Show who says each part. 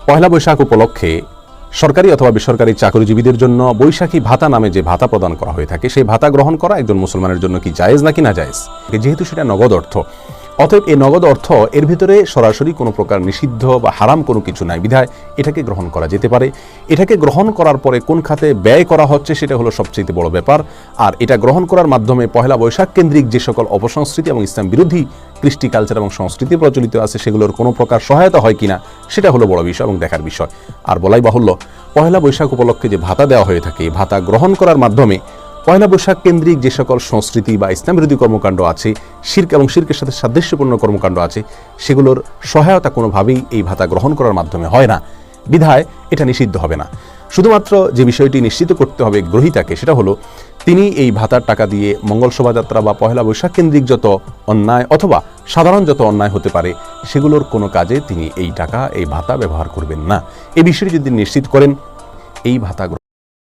Speaker 1: পয়লা বৈশাখ উপলক্ষে সরকারি অথবা বেসরকারি চাকরিজীবীদের জন্য বৈশাখী ভাতা নামে যে ভাতা প্রদান করা হয়ে থাকে, সেই ভাতা গ্রহণ করা একজন মুসলমানের জন্য কি জায়েজ নাকি না জায়েজ? যেহেতু সেটা নগদ অর্থ, অতএব এই নগদ অর্থ এর ভিতরে সরাসরি কোনো প্রকার নিষিদ্ধ বা হারাম কোনো কিছু নাই, বিধায় এটাকে গ্রহণ করা যেতে পারে। এটাকে গ্রহণ করার পরে কোন খাতে ব্যয় করা হচ্ছে সেটা হলো সবচেয়ে বড় ব্যাপার। আর এটা গ্রহণ করার মাধ্যমে পয়লা বৈশাখ কেন্দ্রিক যে সকল অপসংস্কৃতি এবং ইসলাম বিরোধী কৃষ্টি কালচার এবং সংস্কৃতি প্রচলিত আছে সেগুলোর কোনো প্রকার সহায়তা হয় কিনা সেটা হলো বড় বিষয় এবং দেখার বিষয়। আর বলাই বাহুল্য, পয়লা বৈশাখ উপলক্ষে যে ভাতা দেওয়া হয়ে থাকে, ভাতা গ্রহণ করার মাধ্যমে পয়লা বৈশাখ কেন্দ্রিক যে সকল সংস্কৃতি বা ইসলাম বিরোধী কর্মকাণ্ড আছে, শিরক এবং শিরকের সাথে সাদৃশ্যপূর্ণ কর্মকাণ্ড আছে, সেগুলোর সহায়তা কোনোভাবেই এই ভাতা গ্রহণ করার মাধ্যমে হয় না, বিধায় এটা নিষিদ্ধ হবে না। শুধুমাত্র যে বিষয়টি নিশ্চিত করতে হবে গ্রহীতাকে, সেটা হলো তিনি এই ভাতার টাকা দিয়ে মঙ্গল শোভাযাত্রা বা পয়লা বৈশাখ কেন্দ্রিক যত অন্যায় অথবা সাধারণ যত অন্যায় হতে পারে সেগুলোর কোনো কাজে তিনি এই টাকা, এই ভাতা ব্যবহার করবেন না। এই বিষয়টি যদি নিশ্চিত করেন, এই ভাতা